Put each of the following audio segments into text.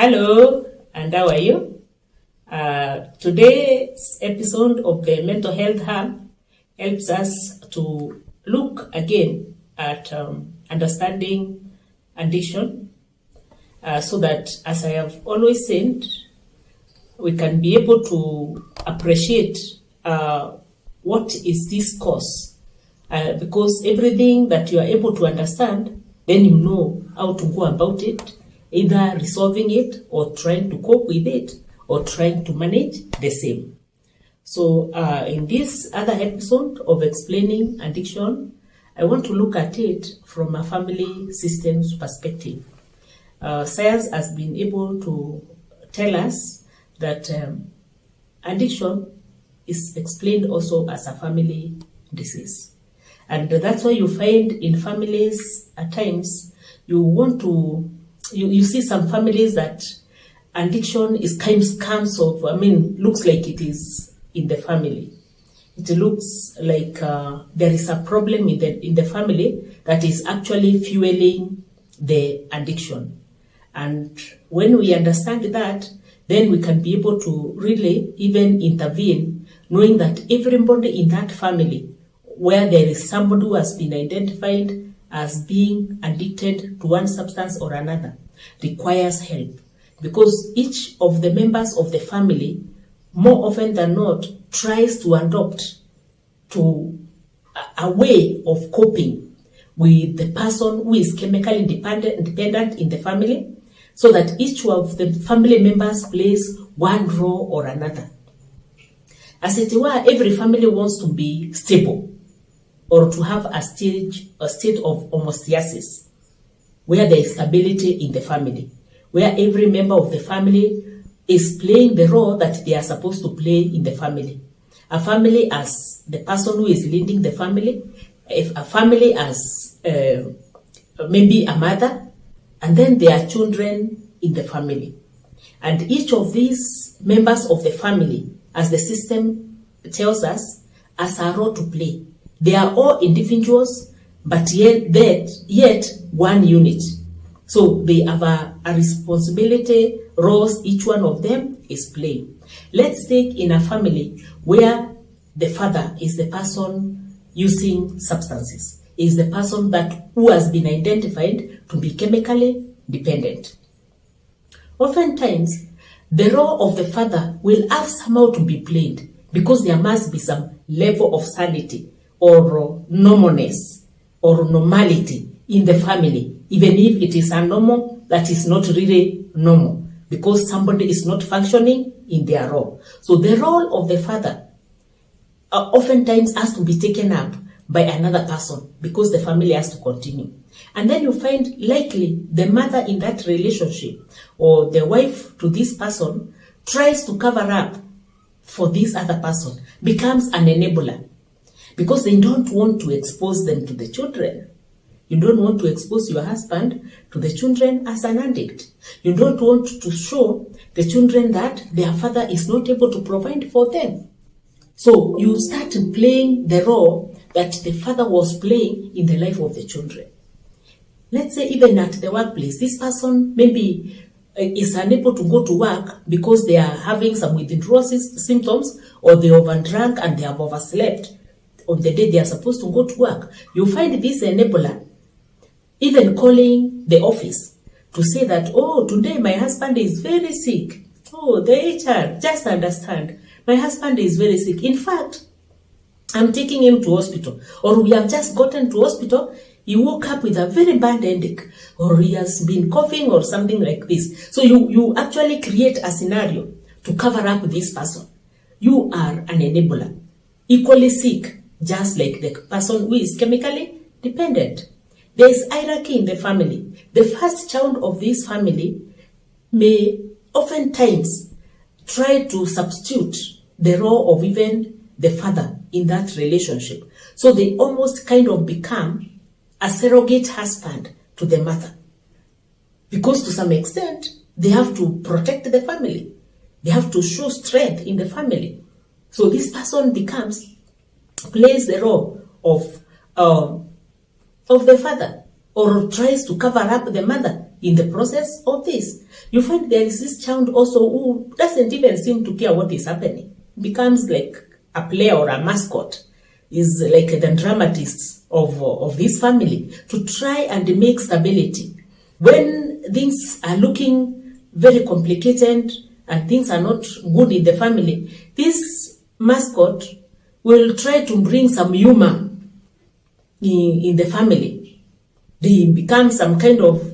Hello, and how are you? Today's episode of the Mental Health Hub helps us to look again at understanding addiction so that, as I have always said, we can be able to appreciate what is this cause. Because everything that you are able to understand, then you know how to go about it, either resolving it or trying to cope with it or trying to manage the same. So in this other episode of explaining addiction, I want to look at it from a family systems perspective. Science has been able to tell us that addiction is explained also as a family disease. And that's why you find in families at times, you see some families that addiction looks like it is in the family. It looks like there is a problem in the family that is actually fueling the addiction. And when we understand that, then we can be able to really even intervene, knowing that everybody in that family, where there is somebody who has been identified as being addicted to one substance or another, requires help. Because each of the members of the family, more often than not, tries to adopt to a way of coping with the person who is chemically dependent in the family, so that each of the family members plays one role or another. As it were, every family wants to be stable or to have a state of homeostasis, where there is stability in the family, where every member of the family is playing the role that they are supposed to play in the family. A family as the person who is leading the family, a family as maybe a mother, and then there are children in the family. And each of these members of the family, as the system tells us, has a role to play. They are all individuals, but yet one unit. So they have a responsibility, roles each one of them is playing. Let's take in a family where the father is the person using substances, is the person who has been identified to be chemically dependent. Oftentimes, the role of the father will have somehow to be played because there must be some level of sanity or normalness or normality in the family, even if it is a normal that is not really normal, because somebody is not functioning in their role. So the role of the father oftentimes has to be taken up by another person because the family has to continue. And then you find likely the mother in that relationship or the wife to this person tries to cover up for this other person, becomes an enabler, because they don't want to expose them to the children. You don't want to expose your husband to the children as an addict. You don't want to show the children that their father is not able to provide for them. So you start playing the role that the father was playing in the life of the children. Let's say even at the workplace, this person maybe is unable to go to work because they are having some withdrawal symptoms, or they overdrank and they have overslept on the day they are supposed to go to work. You find this enabler even calling the office to say that, oh, today my husband is very sick. Oh, the HR, just understand, my husband is very sick. In fact, I'm taking him to hospital. Or we have just gotten to hospital, he woke up with a very bad headache, or he has been coughing or something like this. So you actually create a scenario to cover up this person. You are an enabler, equally sick, just like the person who is chemically dependent. There is hierarchy in the family. The first child of this family may oftentimes try to substitute the role of even the father in that relationship. So they almost kind of become a surrogate husband to the mother. Because to some extent, they have to protect the family. They have to show strength in the family. So this person plays the role of the father, or tries to cover up the mother in the process of this. You find there is this child also who doesn't even seem to care what is happening. Becomes like a player or a mascot, is like the dramatist of this family, to try and make stability. When things are looking very complicated and things are not good in the family, this mascot will try to bring some humor in the family. They become some kind of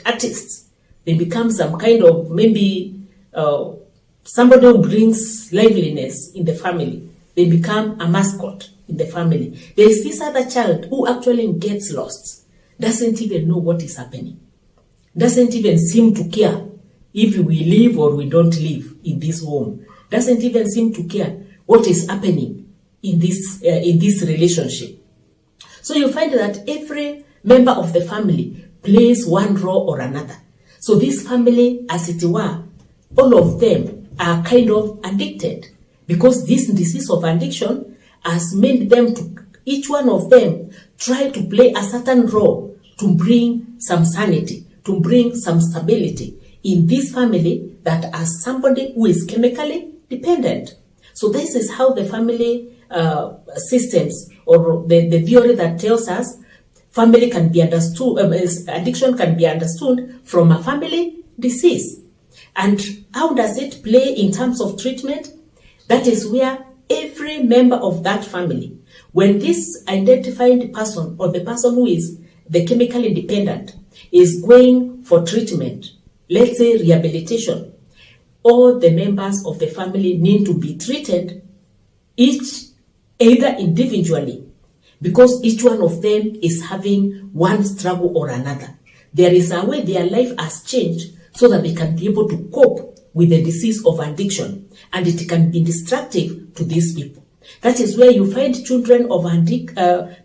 artists. They become some kind of maybe somebody who brings liveliness in the family. They become a mascot in the family. There is this other child who actually gets lost, doesn't even know what is happening, doesn't even seem to care if we live or we don't live in this home, doesn't even seem to care what is happening in this relationship. So you find that every member of the family plays one role or another. So this family, as it were, all of them are kind of addicted, because this disease of addiction has made them to, each one of them, try to play a certain role to bring some sanity, to bring some stability in this family that has somebody who is chemically dependent. So this is how the family systems, or the theory that tells us family can be understood, addiction can be understood from a family disease. And how does it play in terms of treatment? That is where every member of that family, when this identified person or the person who is the chemically dependent is going for treatment, let's say rehabilitation, all the members of the family need to be treated, each either individually, because each one of them is having one struggle or another. There is a way their life has changed so that they can be able to cope with the disease of addiction, and it can be destructive to these people. That is where you find children of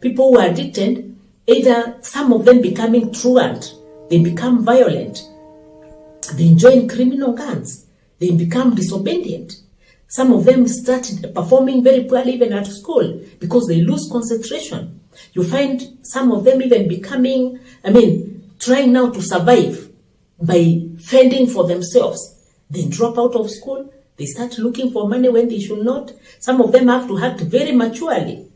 people who are addicted, either some of them becoming truant, they become violent, they join criminal gangs, they become disobedient. Some of them start performing very poorly even at school because they lose concentration. You find some of them even becoming, trying now to survive by fending for themselves. They drop out of school, they start looking for money when they should not. Some of them have to act very maturely,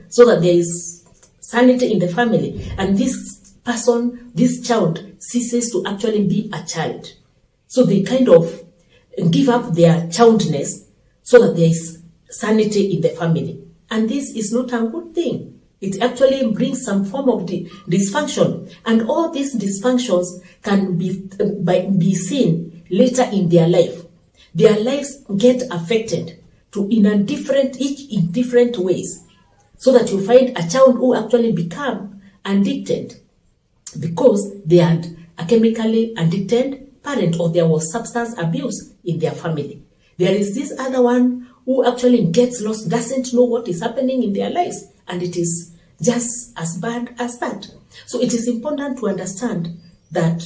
so that there is sanity in the family. And this person, this child, ceases to actually be a child. So they kind of give up their childness so that there is sanity in the family. And this is not a good thing. It actually brings some form of dysfunction. And all these dysfunctions can be seen later in their life. Their lives get affected each in different ways. So that you find a child who actually become addicted because they had a chemically addicted parent, or there was substance abuse in their family. There is this other one who actually gets lost, doesn't know what is happening in their lives, and it is just as bad as that. So it is important to understand that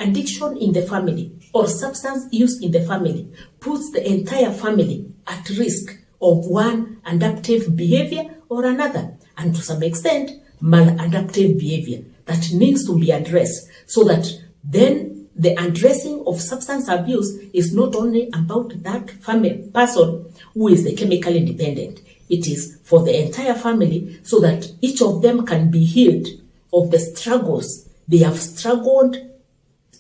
addiction in the family or substance use in the family puts the entire family at risk of one adaptive behavior or another, and to some extent maladaptive behavior that needs to be addressed, so that then the addressing of substance abuse is not only about that family person who is the chemically dependent. It is for the entire family, so that each of them can be healed of the struggles they have struggled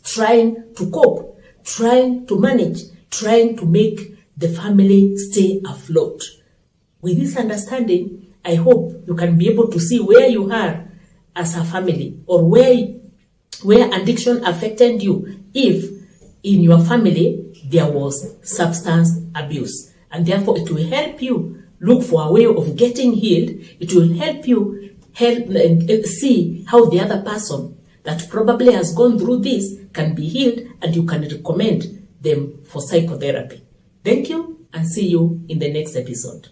trying to cope, trying to manage, trying to make the family stay afloat. With this understanding, I hope you can be able to see where you are as a family, or where addiction affected you, if in your family there was substance abuse. And therefore it will help you look for a way of getting healed. It will help you see how the other person that probably has gone through this can be healed, and you can recommend them for psychotherapy. Thank you, and see you in the next episode.